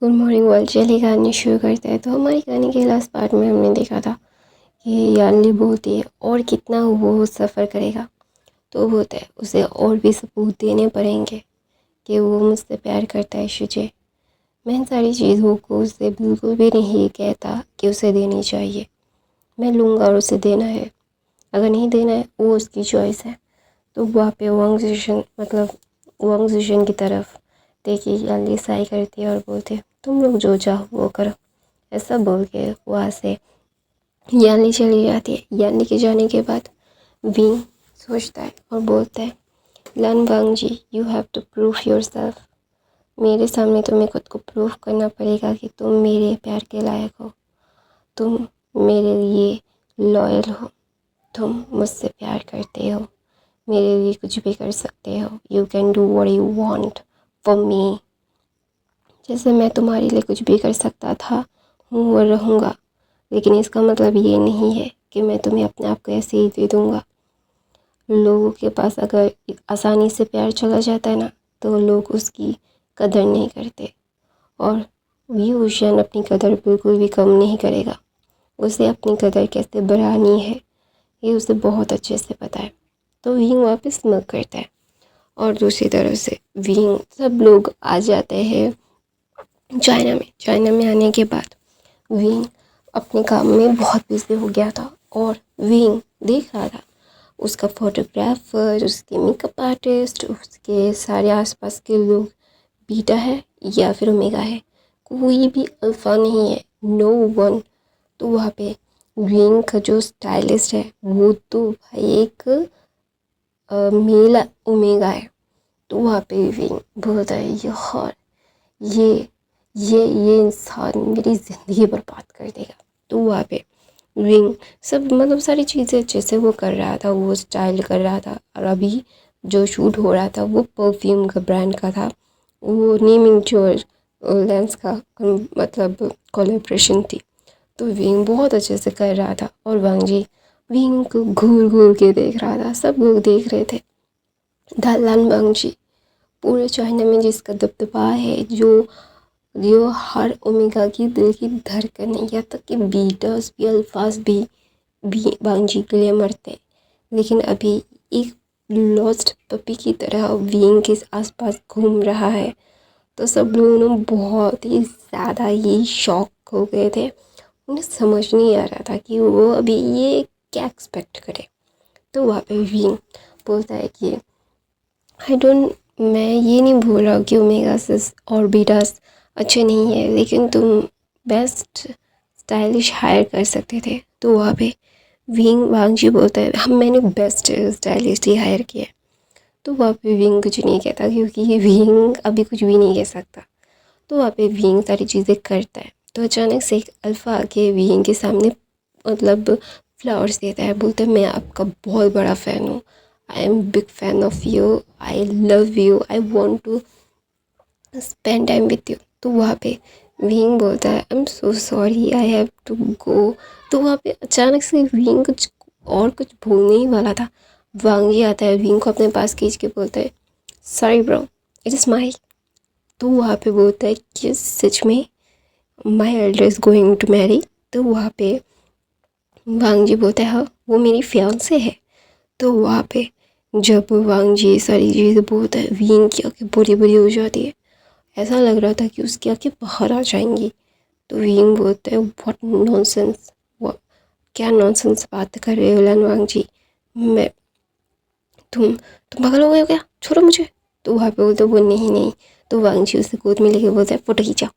Good morning world. चलिए कहानी शुरू करते हैं। तो हमारी कहानी के लास्ट पार्ट में हमने देखा था कि यानली बोलती है और कितना वो सफ़र करेगा। तो बोलता है उसे और भी सबूत देने पड़ेंगे कि वो मुझसे प्यार करता है शुचे। मैं इन सारी चीज़ों को उसे बिल्कुल भी नहीं कहता कि उसे देनी चाहिए। मैं लूँगा और उसे देना है, अगर नहीं देना है वो उसकी चॉइस है। तो वहाँ पे वांग जिशन की तरफ देखिए यानली साई करती है और बोलती है तुम लोग जो चाहो वो करो। ऐसा बोल के वहाँ से यानली चली जाती है। यानली के जाने के बाद विंग सोचता है और बोलता है Lan Wang ji, you have to prove yourself. मेरे सामने तुम्हें खुद को प्रूव करना पड़ेगा कि तुम मेरे प्यार के लायक हो, तुम मेरे लिए लॉयल हो, तुम मुझसे प्यार करते हो, मेरे लिए कुछ भी कर सकते हो। You can do what you want for me. जैसे मैं तुम्हारे लिए कुछ भी कर सकता था, हूँ और रहूँगा, लेकिन इसका मतलब ये नहीं है कि मैं तुम्हें अपने आप को ऐसे ही दे दूँगा। लोगों के पास अगर आसानी से प्यार चला जाता है ना, तो लोग उसकी कदर नहीं करते। और वी ओशियन अपनी कदर बिल्कुल भी कम नहीं करेगा। उसे अपनी कदर कैसे बढ़ानी है ये उसे बहुत अच्छे से पता है। तो विंग वापस स्मग करता है और दूसरी तरफ से विंग सब लोग आ जाते हैं चाइना में आने के बाद विंग अपने काम में बहुत बिजी हो गया था और विंग देख रहा था उसका फोटोग्राफर, उसके मेकअप आर्टिस्ट, उसके सारे आसपास के लोग बीटा है या फिर ओमेगा है, कोई भी अल्फ़ा नहीं है, नो वन। तो वहाँ पे विंग का जो स्टाइलिस्ट है वो तो भाई एक मेल ओमेगा है। तो वहाँ पे विंग बोलता है यार ये ये इंसान मेरी ज़िंदगी बर्बाद कर देगा। तो वहाँ पे विंग सब सारी चीज़ें अच्छे से वो कर रहा था, वो स्टाइल कर रहा था। और अभी जो शूट हो रहा था वो परफ्यूम का ब्रांड का था, वो नेमिंग जो लेंस का कोलैबोरेशन थी। तो विंग बहुत अच्छे से कर रहा था और वांग जी विंग को घूर घूर के देख रहा था। सब लोग देख रहे थे। दालान वांग जी पूरे चाइना में जिसका दबदबा है, जो हर ओमेगा की दिल की धड़कन है, यहाँ तक कि बीटर्स भी अल्फाज भी वांग जी के लिए मरते हैं। लेकिन अभी एक लॉस्ट पपी की तरह विंग के आसपास घूम रहा है। तो सब लोग ना बहुत ही ज़्यादा ही शॉक हो गए थे। उन्हें समझ नहीं आ रहा था कि वो अभी ये क्या एक्सपेक्ट करे। तो वहाँ पे विंग बोलता है कि मैं ये नहीं बोल रहा हूँ कि ओमेगास और बीटास अच्छे नहीं है, लेकिन तुम बेस्ट स्टाइलिश हायर कर सकते थे। तो वहाँ पे विंग वांग जी बोलता है मैंने बेस्ट स्टाइलिस्ट ही हायर किया है। तो वहाँ पे विंग कुछ नहीं कहता क्योंकि विंग अभी कुछ भी नहीं कह सकता। तो वहाँ पे विंग सारी चीज़ें करता है। तो अचानक से एक अल्फ़ा आके विंग के सामने फ्लावर्स देता है, बोलता है मैं आपका बहुत बड़ा फ़ैन हूँ, I am big fan of you, I love you, I want to spend time with you. तो वहाँ पे विंग बोलता है I am so sorry, I have to go. तो वहाँ पे अचानक से विंग कुछ बोलने ही वाला था, वांग ही आता है, विंग को अपने पास खींच के बोलता है sorry bro, it is my. तो वहाँ पे बोलता है कि सच में my elder is going to marry. तो वहाँ पे वांग जी बोलता है हाँ वो मेरी फियांसे है। तो वहाँ पे जब वांग जी सारी चीज़ें बोलता है, विंग की आँखें बड़ी बड़ी हो जाती है। ऐसा लग रहा था कि उसकी आँखें बाहर आ जाएंगी। तो विंग बोलता है व्हाट नॉनसेंस, क्या नॉनसेंस बात कर रहे हो लन वांग जी, मैं तुम पागल हो गए हो क्या, छोड़ो मुझे। तो वहाँ पे बोलते वो नहीं नहीं। तो वांग जी उसे गोद में लेके बोलता है फोटो खींचा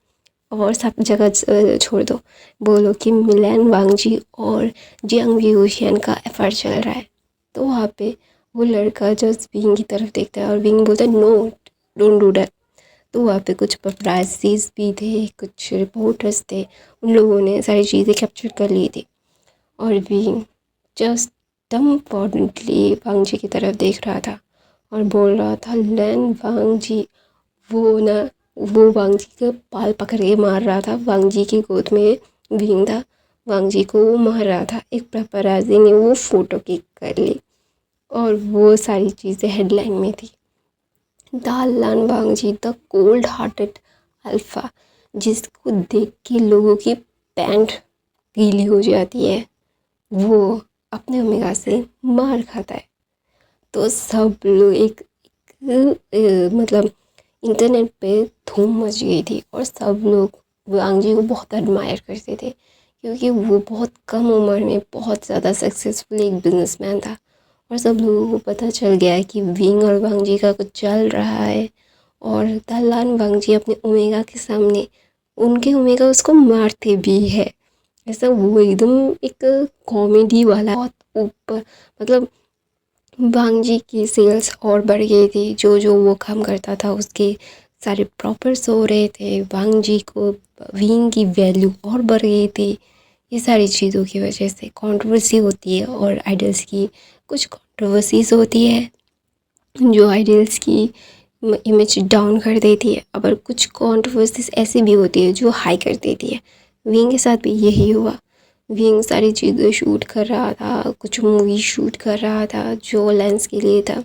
और सब जगह छोड़ दो, बोलो कि मिलन वांग जी और जियांग व्यूशियन का अफेयर चल रहा है। तो वहाँ पे वो लड़का जस्ट विंग की तरफ देखता है और विंग बोलता है नो डोंट डू दैट। तो वहाँ पे कुछ पपराजीज भी थे, कुछ रिपोर्टर्स थे, उन लोगों ने सारी चीज़ें कैप्चर कर ली थी। और विंग जस्ट डम्बफोर्डेडली वांग जी की तरफ देख रहा था और बोल रहा था लैन वांग जी, वो ना वो वांग जी के बाल पकड़ के मार रहा था। वांग जी की गोद में विंग था, वांग जी को वो मार रहा था। एक पेपराजी ने वो फ़ोटो क्लिक कर ली और वो सारी चीज़ें हेडलाइन में थी। द लन Wang ji the cold hearted alpha, जिसको देख के लोगों की पैंट गीली हो जाती है, वो अपने ओमेगा से मार खाता है। तो सब लोग मतलब इंटरनेट पे धूम मच गई थी और सब लोग वांग जी को बहुत एडमायर करते थे, क्योंकि वो बहुत कम उम्र में बहुत ज़्यादा सक्सेसफुल एक बिजनेसमैन था। और सब लोगों को पता चल गया कि विंग और वांग जी का कुछ चल रहा है, और दलान वांग जी अपने ओमेगा के सामने उनके ओमेगा उसको मारते भी है। ऐसा वो एकदम एक कॉमेडी वाला बहुत ऊपर, मतलब वांग जी की सेल्स और बढ़ गई थी। जो जो वो काम करता था उसके सारे प्रॉफिट्स हो रहे थे। वांग जी को विंग की वैल्यू और बढ़ गई थी। ये सारी चीज़ों की वजह से कंट्रोवर्सी होती है, और आइडल्स की कुछ कंट्रोवर्सीज होती है जो आइडल्स की इमेज डाउन कर देती है, और कुछ कंट्रोवर्सीज ऐसी भी होती है जो हाई कर देती है। विंग के साथ भी यही हुआ। विंग सारी चीज़ें शूट कर रहा था, कुछ मूवी शूट कर रहा था जो लेंस के लिए था,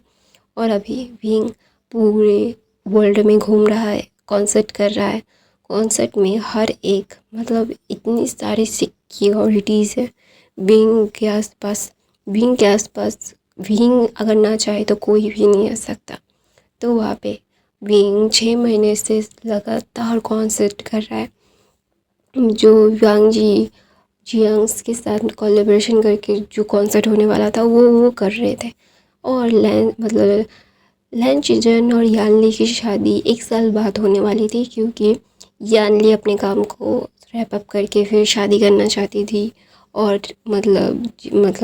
और अभी विंग पूरे वर्ल्ड में घूम रहा है, कॉन्सर्ट कर रहा है। कॉन्सर्ट में हर एक, मतलब इतनी सारी सिक्योरिटीज़ है विंग के आसपास। विंग अगर ना चाहे तो कोई भी नहीं आ सकता। तो वहाँ पे विंग 6 महीने से लगातार कॉन्सर्ट कर रहा है, जो वांग जी जियांग्स के साथ कोलैबोरेशन करके जो कॉन्सर्ट होने वाला था वो कर रहे थे। और लैन चिजन और यानली की शादी 1 साल बाद होने वाली थी, क्योंकि यानली अपने काम को रैप अप करके फिर शादी करना चाहती थी, और मतलब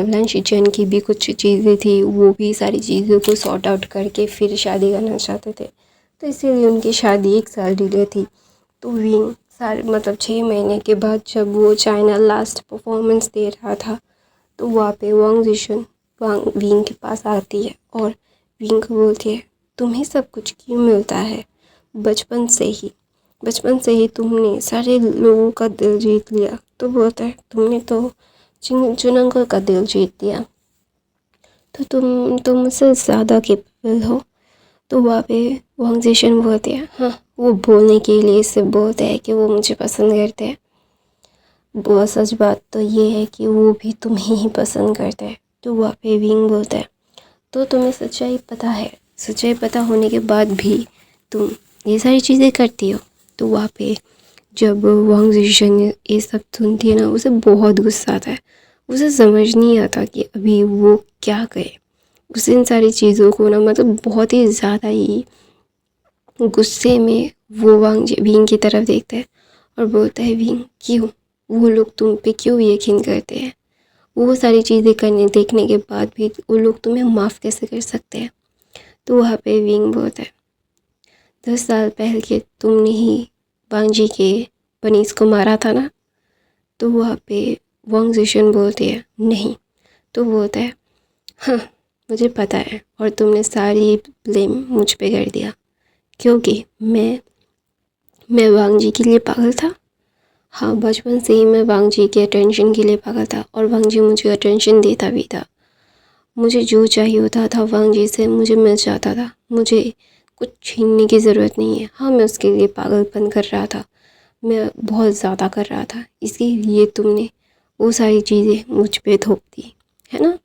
लैन चिजन की भी कुछ चीज़ें थी, वो भी सारी चीज़ों को सॉर्ट आउट करके फिर शादी करना चाहते थे। तो इसीलिए उनकी शादी 1 साल डिले थी। तो विंग सारे 6 महीने के बाद जब वो चाइना लास्ट परफॉर्मेंस दे रहा था, तो वहाँ पे वांग जिशन विंग के पास आती है और विंग को बोलती है, तुम्हें सब कुछ क्यों मिलता है? बचपन से ही तुमने सारे लोगों का दिल जीत लिया। तो बोलता है, तुमने तो चुनंगा का दिल जीत लिया, तो तुम मुझसे ज़्यादा केपेबल हो। तो वहाँ पे वांग जिशन बोलते हैं, हाँ, वो बोलने के लिए सिर्फ बोलते हैं कि वो मुझे पसंद करते हैं। वो सच बात तो ये है कि वो भी तुम्हें ही पसंद करते हैं। तो वहाँ पे विंग बोलता है, तो तुम्हें सच्चाई पता है, सच्चाई पता होने के बाद भी तुम ये सारी चीज़ें करती हो। तो वहाँ पे जब वांग जिशन ये सब सुनती है ना, उसे बहुत गुस्सा आता है। उसे समझ नहीं आता कि अभी वो क्या करे। उसे इन सारी चीज़ों को ना, बहुत ही ज़्यादा ही गुस्से में वो विंग की तरफ देखता है और बोलता है, विंग, क्यों? वो लोग तुम पे क्यों यकीन करते हैं? वो सारी चीज़ें देखने के बाद भी वो लोग तुम्हें माफ़ कैसे कर सकते हैं? तो वहाँ पे विंग बोलता है, 10 साल पहले तुमने ही वांग जी के बनीस को मारा था ना? तो वहाँ पे वांग जिशन बोलती है, नहीं। तो बोलता है, हाँ, मुझे पता है, और तुमने सारी ब्लेम मुझ पे कर दिया, क्योंकि मैं वांग जी के लिए पागल था। हाँ, बचपन से ही मैं वांग जी के अटेंशन के लिए पागल था, और वांग जी मुझे अटेंशन देता भी था। मुझे जो चाहिए होता था वांग जी से मुझे मिल जाता था। मुझे कुछ छीनने की ज़रूरत नहीं है। हाँ, मैं उसके लिए पागलपन कर रहा था, मैं बहुत ज़्यादा कर रहा था, इसीलिए तुमने वो सारी चीज़ें मुझ पे थोप दी, है ना?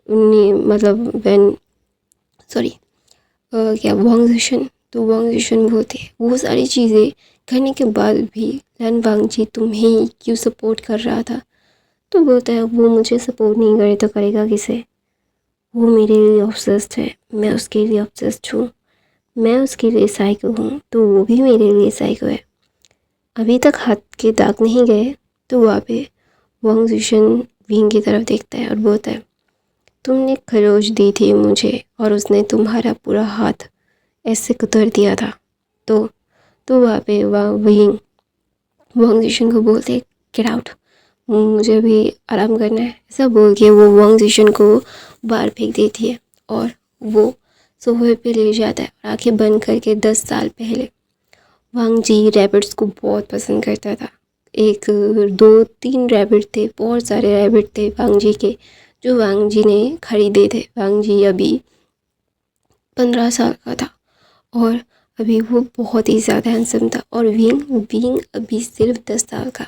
व्हेन सॉरी क्या वांग जिशन, तो वांग जिशन बोलते हैं, वो सारी चीज़ें करने के बाद भी लैन वांग जी तुम्हें क्यों सपोर्ट कर रहा था? तो बोलता है, वो मुझे सपोर्ट नहीं करे तो करेगा किसे? वो मेरे लिए ऑब्सेस्ड है, मैं उसके लिए ऑब्सेस्ड हूँ। मैं उसके लिए साइको हूँ, तो वो भी मेरे लिए साइको है। अभी तक हाथ के दाग नहीं गए। तो वहाँ पे वांग जिशन विंग की तरफ देखता है और बोलता है, तुमने खरोच दी थी मुझे और उसने तुम्हारा पूरा हाथ ऐसे कुतर दिया था। तो वहाँ पे विंग वांग जिशन को बोलते, गेट आउट, मुझे भी आराम करना है। ऐसा बोल के वो वांग जिशन को बाहर फेंक देती है, और वो सोफे पे ले जाता है और आंखें बंद करके 10 साल पहले वांग जी रैबिट्स को बहुत पसंद करता था। 1 2 3 रैबिट थे, बहुत सारे रैबिट थे वांग जी के, जो वांग जी ने खरीदे थे। वांग जी अभी 15 साल का था, और अभी वो बहुत ही ज़्यादा हैंडसम था और विंग अभी सिर्फ 10 साल का।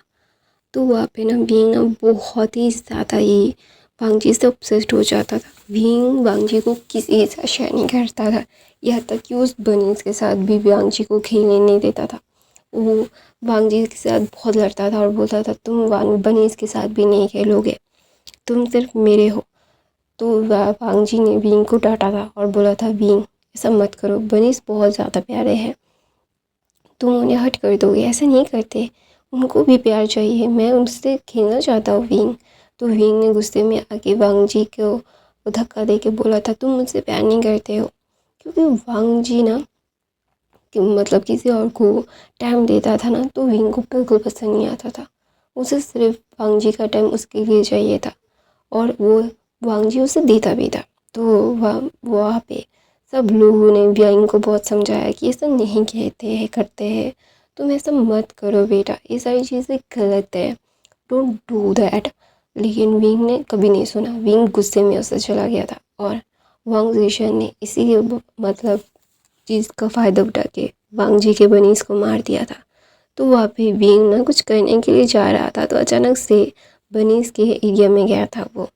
तो वहाँ पे ना विंग ना बहुत ही ज़्यादा ही वांगजी से ऑब्सेस्ड हो जाता था। विंग वांगजी को किसी के साथ शेयर नहीं करता था, यहाँ तक कि उस बनीज के साथ भी वांगजी को खेलने नहीं देता था। वो वांगजी के साथ बहुत लड़ता था और बोलता था तुम बनीज के साथ भी नहीं खेलोगे, तुम सिर्फ मेरे हो। तो वांगजी ने विंग को डांटा था और बोला था विंग ऐसा मत करो, बनीज बहुत ज़्यादा प्यारे हैं, तुम उन्हें हर्ट कर दोगे, ऐसा नहीं करते, उनको भी प्यार चाहिए, मैं उनसे खेलना चाहता हूँ विंग। तो विंग ने गुस्से में आके वांगजी को धक्का दे के बोला था तुम मुझसे प्यार नहीं करते हो। क्योंकि वांगजी ना कि मतलब किसी और को टाइम देता था ना तो विंग को बिल्कुल पसंद नहीं आता था। उसे सिर्फ वांगजी का टाइम उसके लिए चाहिए था और वो वांगजी उसे देता भी था। तो वहाँ पे सब लोगों ने विंग को बहुत समझाया कि ऐसा नहीं कहते हैं करते हैं, तुम ऐसा मत करो बेटा, ये सारी चीज़ें गलत है, डोंट डू दैट। लेकिन विंग ने कभी नहीं सुना, विंग गुस्से में उससे चला गया था और वांग जिशन ने इसी मतलब चीज़ का फ़ायदा उठा के वांगजी के बनीज को मार दिया था। तो वहाँ पे विंग ना कुछ करने के लिए जा रहा था तो अचानक से बनीज के एरिया में गया था वो।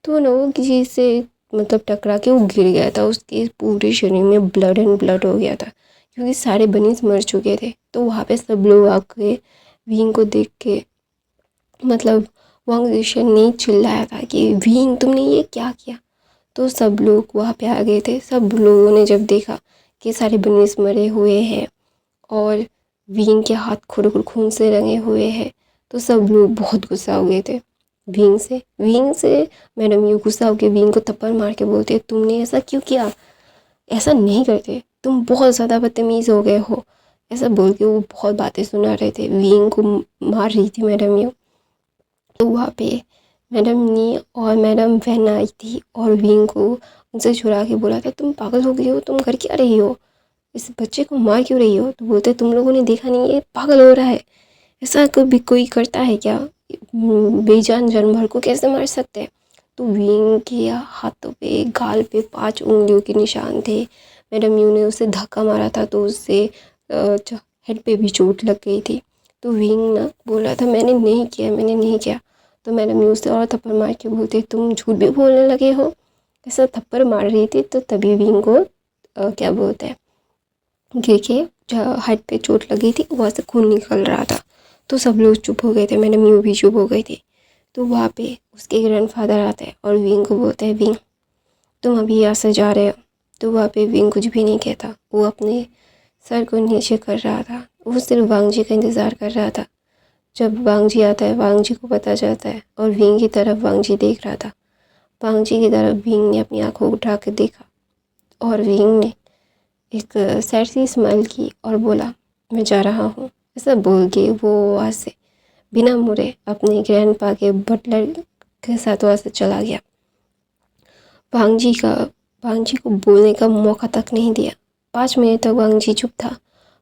तो ना वो किसी से मतलब टकरा के वो गिर गया था, उसके पूरे शरीर में ब्लड एंड ब्लड हो गया था क्योंकि सारे बनीज मर चुके थे। तो वहाँ पे सब लोग आके विंग को देख के मतलब वांग जिशन ने चिल्लाया था कि विंग तुमने ये क्या किया। तो सब लोग वहाँ पे आ गए थे। सब लोगों ने जब देखा कि सारे बनीज मरे हुए हैं और विंग के हाथ खुर खून से रंगे हुए हैं तो सब लोग बहुत गुस्सा हो गए थे विंग से मैडम यू गुस्सा होकर विंग को थप्पड़ मार के बोलते तुमने ऐसा क्यों किया, ऐसा नहीं करते, तुम बहुत ज़्यादा बदतमीज़ हो गए हो। ऐसा बोल के वो बहुत बातें सुना रहे थे, विंग को मार रही थी मैडम यू। तो वहाँ पे मैडम नी और मैडम वैन आई थी और विंग को उनसे छुड़ा के बोला था तुम पागल हो गई हो, तुम कर क्या रही हो, इस बच्चे को मार क्यों रही हो। तो बोलते तुम लोगों ने देखा नहीं ये पागल हो रहा है, ऐसा कभी कोई करता है क्या, बेजान जानवर को कैसे मार सकते हैं। तो विंग के हाथों पे गाल पे 5 उंगलियों के निशान थे। मैडम यू ने उसे धक्का मारा था तो उससे हेड पे भी चोट लग गई थी। तो विंग ना बोल रहा था मैंने नहीं किया, मैंने नहीं किया। तो मैडम यू उसे और थप्पड़ मार के बोलते तुम झूठ भी बोलने लगे हो, ऐसा थप्पड़ मार रही थी। तो तभी विंग को क्या बोलते हैं गिर के हाथ पे चोट लगी थी, वहाँ से खून निकल रहा था। तो सब लोग चुप हो गए थे, मैडम यू भी चुप हो गई थी। तो वहाँ पे उसके ग्रैंडफादर आते हैं और विंग को बोलते हैं विंग तुम अभी यहाँ से जा रहे हो। तो वहाँ पे विंग कुछ भी नहीं कहता, वो अपने सर को नीचे कर रहा था, वो सिर्फ वांगजी का इंतज़ार कर रहा था। जब वांगजी आता है वांगजी को पता चलता है और विंग की तरफ वांगजी देख रहा था। वांगजी की तरफ विंग ने अपनी आँखों उठा कर देखा और विंग ने एक सैड सी स्माइल की और बोला मैं जा रहा हूँ। ऐसा बोल के वो वहाँ से बिना मुड़े अपने ग्रैंडपा के बटलर के साथ वहाँ से चला गया। वांगजी को बोलने का मौका तक नहीं दिया। 5 मिनट तक वांगजी चुप था।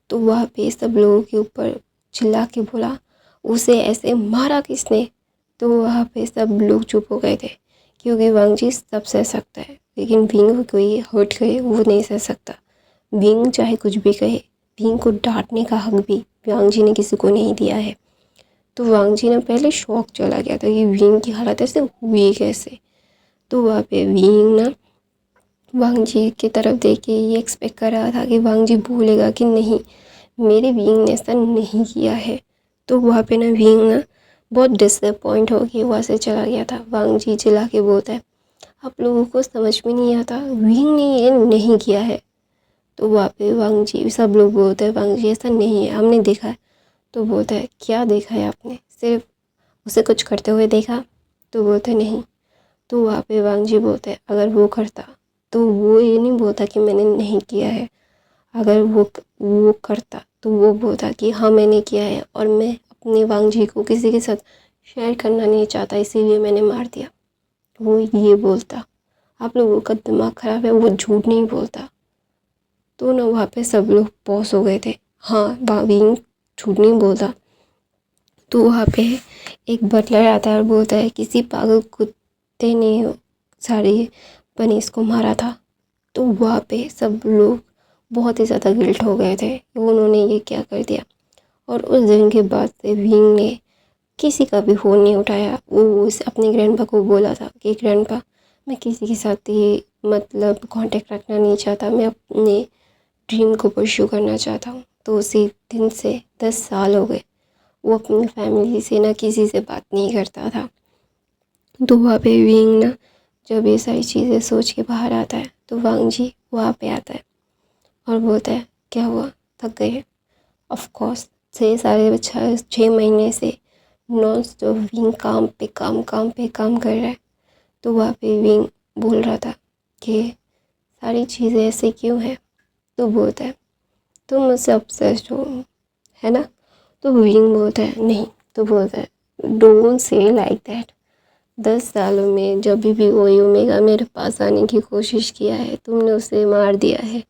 तो वहाँ पे सब लोगों के ऊपर चिल्ला के बोला उसे ऐसे मारा किसने। तो वहाँ पे सब लोग चुप हो गए थे क्योंकि वांगजी सब सह सकता है लेकिन विंग को कोई हर्ट करे वो नहीं सह सकता। विंग चाहे कुछ भी कहे, विंग को डांटने का हक भी वांगजी ने किसी को नहीं दिया है। तो वांगजी ने पहले शॉक चला गया था कि विंग की हालत ऐसे हुई कैसे। तो वहाँ पे विंग ना वांगजी की तरफ देख के ये एक्सपेक्ट कर रहा था कि वांगजी बोलेगा कि नहीं मेरे विंग ने ऐसा नहीं किया है। तो वहाँ पे ना विंग ना बहुत डिसअपॉइंट हो के वहाँ से चला गया था। वांगजी चिल्ला के बोलता है आप लोगों को समझ में नहीं आता, विंग ने ये नहीं किया है। तो वहाँ पे वांगजी सब लोग बोलते हैं वांगजी ऐसा नहीं है, हमने देखा है। तो बोलता है क्या देखा है आपने, सिर्फ उसे कुछ करते हुए देखा। तो बोलते नहीं। तो वहाँ पे वांगजी बोलते हैं अगर वो करता तो वो ये नहीं बोलता कि मैंने नहीं किया है, अगर वो करता तो वो बोलता कि हाँ मैंने किया है और मैं अपने वांगजी को किसी के साथ शेयर करना नहीं चाहता इसीलिए मैंने मार दिया, वो ये बोलता। आप लोगों का दिमाग ख़राब है, वो झूठ नहीं बोलता। तो ना वहाँ पे सब लोग पॉज हो गए थे, हाँ विंग झूठ नहीं बोलता। तो वहाँ पे एक बटलर आता है और बोलता है किसी पागल कुत्ते ने सारे बनीज को मारा था। तो वहाँ पे सब लोग बहुत ही ज़्यादा गिल्ट हो गए थे कि उन्होंने ये क्या कर दिया। और उस दिन के बाद से विंग ने किसी का भी फ़ोन नहीं उठाया। वो अपने ग्रैंडपा को बोला था कि ग्रैंडपा, मैं किसी के साथ ये मतलब कांटेक्ट रखना नहीं चाहता, मैं अपने ड्रीम को परस्यू करना चाहता हूँ। तो उसी दिन से 10 साल हो गए वो अपनी फैमिली से ना किसी से बात नहीं करता था। तो वहाँ पे विंग ना जब ये सारी चीज़ें सोच के बाहर आता है तो वांग जी वहाँ पे आता है और बोलता है, क्या हुआ, थक गए? ऑफ कोर्स 6 महीने से नॉन स्टॉप विंग काम पे काम कर रहा है। तो वहाँ पे विंग बोल रहा था कि सारी चीज़ें ऐसे क्यों हैं? तो बोलता है, तुम मुझसे ऑब्सेस्ड हो, है ना? तो विंग बोलता है नहीं। तो बोलता है, डोंट से लाइक दैट। 10 सालों में जब भी कोई ओमेगा मेरे पास आने की कोशिश किया है तुमने उसे मार दिया है।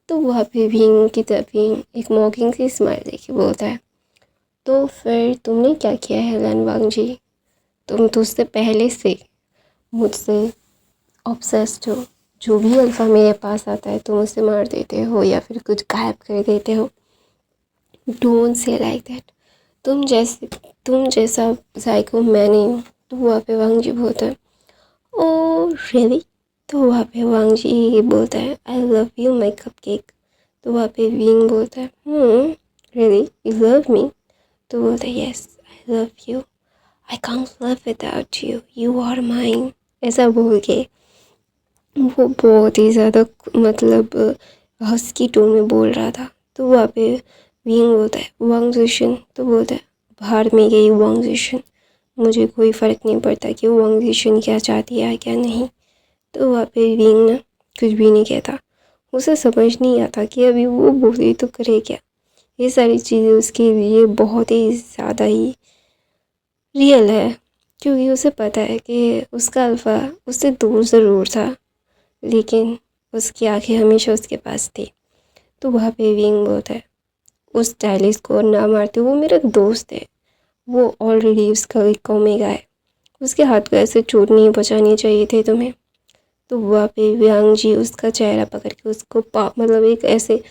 तो वहाँ पे विंग की तरफ विंग एक मॉकिंग सी स्माइल देके बोलता है, तो फिर तुमने क्या किया है लन वांग जी? तुम तो उससे पहले से मुझसे ऑब्सेस्ड हो। जो भी अल्फ़ा मेरे पास आता है तुम उसे मार देते हो या फिर कुछ गायब कर देते हो। Don't say like that. तुम जैसा साइको मैं नहीं हूँ। तो वहाँ पे वांग जी बोलता है, ओह रियली? तो वहाँ पे वांग जी बोलता है, आई love you my cup cake. तो वहाँ पे विंग बोलता है, रियली यू लव मी? तो बोलता है, yes I love you, I can't live without you, you are mine. ऐसा बोल के वो बहुत ही ज़्यादा मतलब हस्की टोन में बोल रहा था। तो वहाँ पे विंग बोलता है, वांग जिशन। तो बोलता है, बाहर में गई वांग जिशन, मुझे कोई फ़र्क नहीं पड़ता कि वांग जिशन क्या चाहती है क्या नहीं। तो वहाँ पे विंग ना कुछ भी नहीं कहता। उसे समझ नहीं आता कि अभी वो बोले तो करे क्या। ये सारी चीज़ें उसके लिए बहुत ही ज़्यादा ही रियल है, क्योंकि उसे पता है कि उसका अल्फ़ा उससे दूर ज़रूर था लेकिन उसकी आंखें हमेशा उसके पास थी। तो वहाँ पे विंग बोलता है, उस स्टाइलिश को ना मारते, वो मेरा दोस्त है, वो ऑलरेडी उसका एक ओमेगा है, उसके हाथ को ऐसे चोट नहीं पहुँचानी चाहिए थे तुम्हें। तो वहाँ पे वियांग जी उसका चेहरा पकड़ के उसको मतलब एक ऐसे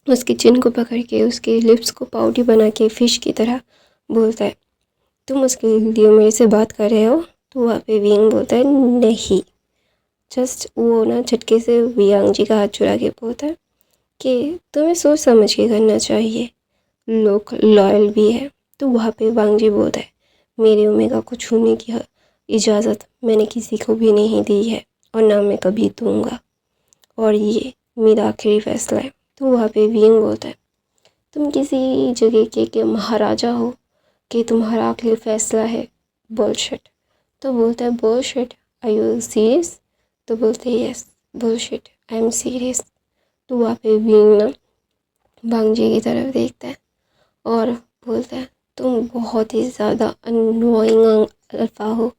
उसके चिन को पकड़ के उसके लिप्स को पाउडरी बना के फ़िश की तरह बोलता है, तुम उसके लिए मेरे से बात कर रहे हो? तो वहाँ पे विंग बोलता है, नहीं। जस्ट वो ना झटके से वियांग जी का हाथ चुरा के बोलता है कि तुम्हें सोच समझ के करना चाहिए, लोग लॉयल भी है। तो वहाँ पे वांग जी बोलता है, मेरे ओमेगा को छूने की इजाज़त मैंने किसी को भी नहीं दी है और ना मैं कभी दूँगा, और ये मेरा आखिरी फैसला है। तो वहाँ पे विंग बोलता है, तुम किसी जगह के महाराजा हो कि तुम्हारा आखिरी फैसला है? बुलशिट। तो बोलता है, बुलशिट, आर यू सीरियस? तो बोलते हैं, yes bullshit, I am serious. तो वहाँ पे विंग ना वांग जी की तरफ देखता है और बोलता है, तुम बहुत ही ज़्यादा अननोइंग अल्फ़ा हो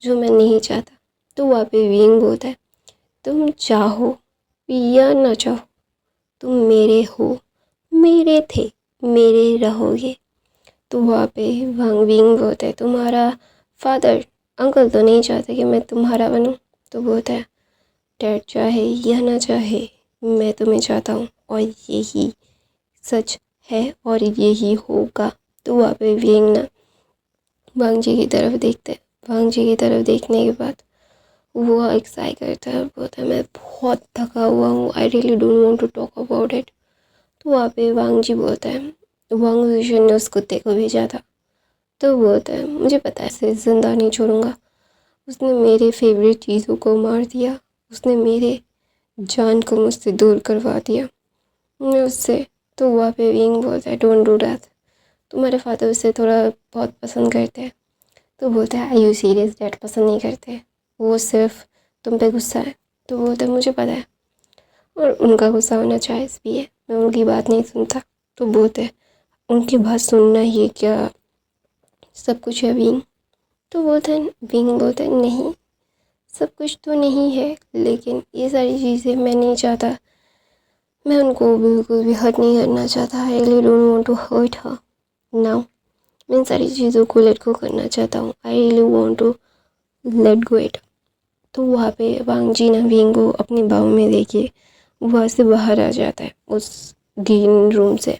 जो मैं नहीं चाहता। तो वहाँ पे विंग बोलता है, तुम चाहो या ना चाहो तुम मेरे हो, मेरे थे, मेरे रहोगे। तो वहाँ पे वांग विंग बोलता है, तुम्हारा फादर अंकल तो नहीं चाहते कि मैं तुम्हारा बनूं? तो बोलता है, डैड चाहे या ना चाहे मैं तुम्हें चाहता हूँ और यही सच है और यही होगा। तो वहाँ पे विंग ना वांग जी की तरफ देखते हैं। वांग जी की तरफ देखने के बाद वो एक साई करता है और बोलता है, मैं बहुत थका हुआ हूँ, I really don't want to talk about it. तो वहाँ पे वांग जी बोलता है, वांग विशन ने उस कुत्ते को भेजा था। तो बोलता है, मुझे पता है इसे ज़िंदा नहीं छोड़ूंगा, उसने मेरे फेवरेट चीज़ों को मार दिया, उसने मेरे जान को मुझसे दूर करवा दिया, मैं उससे। तो वहाँ पे विंग बोलता है, डोंट डू दैट, तुम्हारे फादर उसे थोड़ा बहुत पसंद करते हैं। तो बोलता है, आई यू सीरियस? डैड पसंद नहीं करते, वो सिर्फ तुम पे गुस्सा है। तो बोलता है, मुझे पता है और उनका गुस्सा होना जायज़ भी है, मैं उनकी बात नहीं सुनता। तो बोलते हैं, उनकी बात सुनना ही क्या सब कुछ है विंग? तो बोलता है, विंग बोलता है, नहीं सब कुछ तो नहीं है, लेकिन ये सारी चीज़ें मैं नहीं चाहता, मैं उनको बिल्कुल भी हर्ट नहीं करना चाहता। I really don't want to hurt her now, मैं इन सारी चीज़ों को लेट गो करना चाहता हूँ, I really want to let go it. तो वहाँ पे वांग जी ना विंग को अपनी बाहों में लेके वहाँ से बाहर आ जाता है उस ग्रीन रूम से।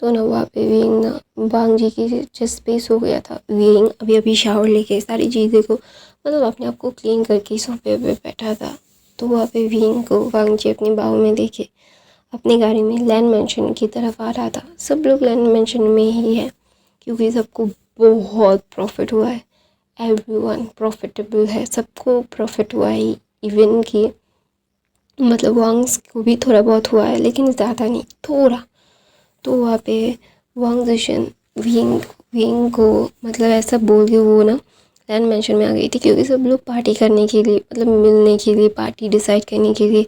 तो ना वहाँ पे विंग ना वांग जी की जस्ट पेस हो गया था। विंग अभी अभी शावर लेके सारी चीज़ें को मतलब अपने आप को क्लीन करके सोफे पे बैठा था। तो वहाँ पे विंग को वांग जी अपनी बाहों में देखे अपनी गाड़ी में लैंड मेंशन की तरफ आ रहा था। सब लोग लैंड मेंशन में ही है क्योंकि सबको बहुत प्रॉफिट हुआ है। एवरीवन प्रॉफिटेबल है, सबको प्रॉफिट हुआ है। इवन कि मतलब वांग्स को भी थोड़ा बहुत हुआ है लेकिन ज़्यादा नहीं, थोड़ा। तो वहाँ पे वांग जिशन विंग विंग को मतलब ऐसा बोल के वो ना लैंड मेंशन में आ गई थी क्योंकि सब लोग पार्टी करने के लिए मतलब मिलने के लिए पार्टी डिसाइड करने के लिए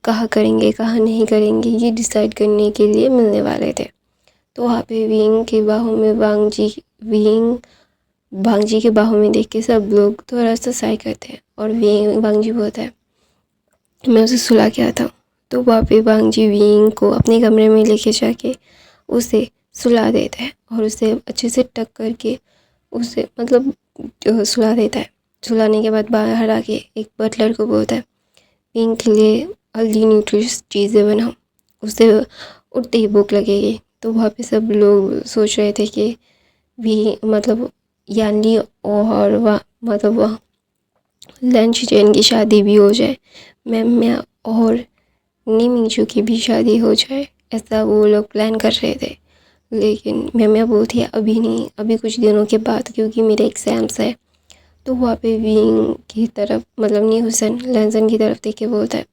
कहाँ करेंगे कहाँ नहीं करेंगे ये डिसाइड करने के लिए मिलने वाले थे। तो वहाँ पे विंग के बाहों में विंग वांग जी के बाहों में देख के सब लोग थोड़ा सा साई करते हैं और वांग जी बोलता है मैं उसे सुला के आता हूँ। तो वहाँ पे वांग जी विंग को अपने कमरे में लेके जाके उसे सुला देता है और उसे अच्छे से टक करके उसे मतलब सुला देता है। सुलाने के बाद बाहर आके एक बटलर को बोलता है विंग के लिए हेल्दी न्यूट्रिशियस चीज़ें बनाओ, उसे उठते ही भूख लगेगी। तो वहाँ पे सब लोग सोच रहे थे कि भी मतलब यानली और वह मतलब वह लंच जैन की शादी भी हो जाए, मैम्या और निमिंचू की भी शादी हो जाए, ऐसा वो लोग प्लान कर रहे थे। लेकिन मैम्या बोलती है अभी नहीं, अभी कुछ दिनों के बाद क्योंकि मेरे एग्ज़ाम्स है। तो वहाँ पे विंग की तरफ मतलब न्यूसन लंजन की तरफ देख के बोलता है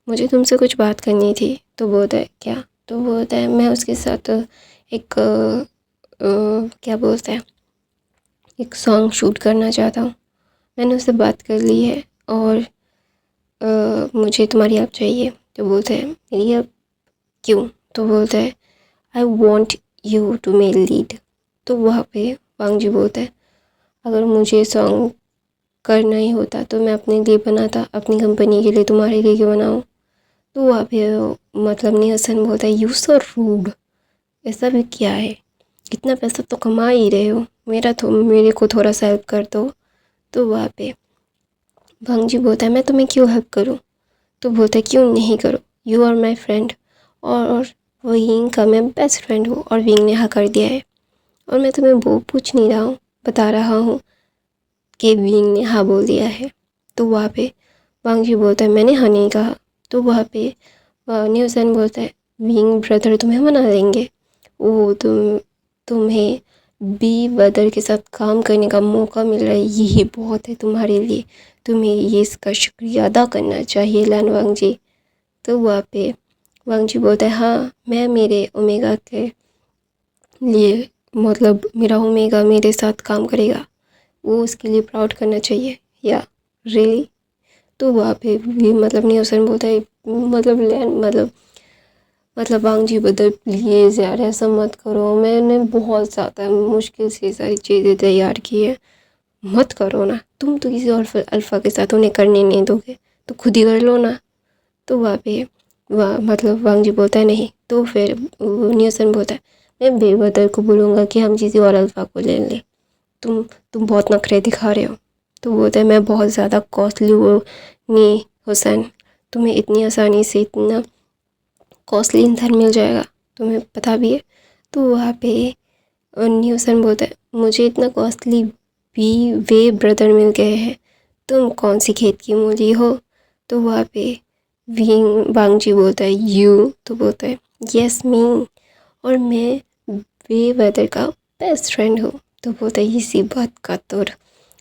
मुझे तुमसे कुछ बात करनी थी। तो बोलता है क्या? तो बोलता है मैं उसके साथ एक क्या बोलता है एक सॉन्ग शूट करना चाहता हूँ। मैंने उससे बात कर ली है और मुझे तुम्हारी हेल्प चाहिए। तो बोलते हैं मेरी हेल्प क्यों? तो बोलता है I want you to make lead. तो वहाँ पे वांग जी बोलता है अगर मुझे सॉन्ग करना ही होता तो मैं अपने लिए बनाता, अपनी कंपनी के लिए, तुम्हारे लिए क्यों बनाऊँ? तो वहाँ पे मतलब निहसन बोलता है यू सो रूड, ऐसा भी क्या है, इतना पैसा तो कमा ही रहे हो, मेरे को थोड़ा सा हेल्प कर दो। तो वहाँ पे वांग जी बोलता है मैं तुम्हें क्यों हेल्प करूँ? तो बोलता है क्यों नहीं करो, यू आर माई फ्रेंड और विंग का मैं बेस्ट फ्रेंड हूँ। और विंग ने हाँ कर दिया है और मैं तुम्हें वो पूछ नहीं रहा हूँ, बता रहा हूँ कि विंग ने हाँ बोल दिया है। तो वहाँ पे वांग जी बोलता है मैंने हाँ नहीं कहा। तो वहाँ पे न्यूसन बोलता है विंग ब्रदर तुम्हें मना देंगे, वो तुम्हें बी ब्रदर के साथ काम करने का मौका मिल रहा है, यही बहुत है तुम्हारे लिए, तुम्हें ये इसका शुक्रिया अदा करना चाहिए लैन वांग जी। तो वहाँ पे वांग जी बोलता है हाँ मैं मेरे ओमेगा के लिए मतलब मेरा ओमेगा मेरे साथ काम करेगा, वो उसके लिए प्राउड करना चाहिए या रियली। तो वहाँ पे भी मतलब न्यूसन बोलता है मतलब लैन मतलब वांग जी बदल प्लीज़ यार ऐसा मत करो, मैंने बहुत ज़्यादा मुश्किल से सारी चीज़ें तैयार की है, मत करो ना, तुम तो किसी और अल्फ़ा के साथ उन्हें करने नहीं दोगे तो खुद ही कर लो ना। तो वहाँ पे मतलब वांग जी बोलता है नहीं। तो फिर न्यूसन बोलता है मैं बेबदर को बोलूँगा कि हम किसी और अल्फ़ा को ले लें, तुम बहुत नखरे दिखा रहे हो। तो बोलता है मैं बहुत ज़्यादा कॉस्टली वो नहीं हुसैन, तुम्हें इतनी आसानी से इतना कॉस्टली इंसान मिल जाएगा, तुम्हें पता भी है। तो वहाँ पे न्यूसन बोलता है मुझे इतना कॉस्टली भी वे ब्रदर मिल गए हैं, तुम कौन सी खेत की मूली हो। तो वहाँ पे वांग जी बोलता है यू। तो बोलता है यस मी, और मैं वे ब्रदर का बेस्ट फ्रेंड हूँ। तो बोलता है इसी बात का तो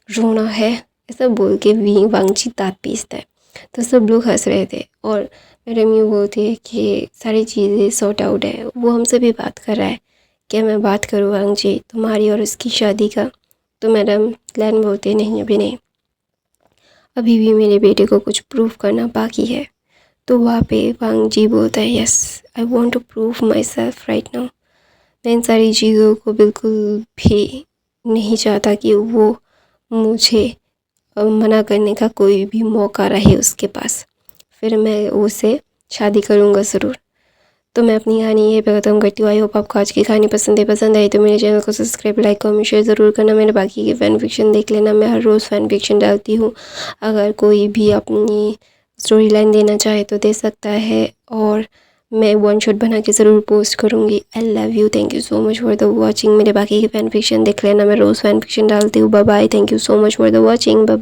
रोना है, ऐसा बोल के वांग जी दाँत पीसता है। तो सब लोग हंस रहे थे और मैडम यूँ बोलती है कि सारी चीज़ें सॉर्ट आउट है, वो हमसे भी बात कर रहा है, क्या मैं बात करूँ वांग जी तुम्हारी और उसकी शादी का? तो मैडम लैन बोलते नहीं अभी नहीं, अभी भी मेरे बेटे को कुछ प्रूफ करना बाकी है। तो वहाँ पे वांग जी बोलता है yes I want to prove myself right now. मैं इन सारी चीज़ों को बिल्कुल भी नहीं चाहता कि वो मुझे मना करने का कोई भी मौका रहे उसके पास, फिर मैं उससे शादी करूँगा ज़रूर। तो मैं अपनी कहानी यहीं पे ख़त्म करती हूँ। आई होप आपको आज की कहानी पसंद आई तो मेरे चैनल को सब्सक्राइब लाइक कमेंट शेयर ज़रूर करना। मेरे बाकी के फ़ैन फिक्शन देख लेना, मैं हर रोज़ फ़ैन फिक्शन डालती हूँ। अगर कोई भी अपनी स्टोरी लाइन देना चाहे तो दे सकता है, और मैं वन शॉट बना के ज़रूर पोस्ट करूँगी। आई love you, thank you so much for the watching. मेरे बाकी की फ़ैन फिक्शन देख लेना, मैं रोज़ फ़ैन फिक्शन डालती हूँ। Bye bye, thank you so much for the watching, bye.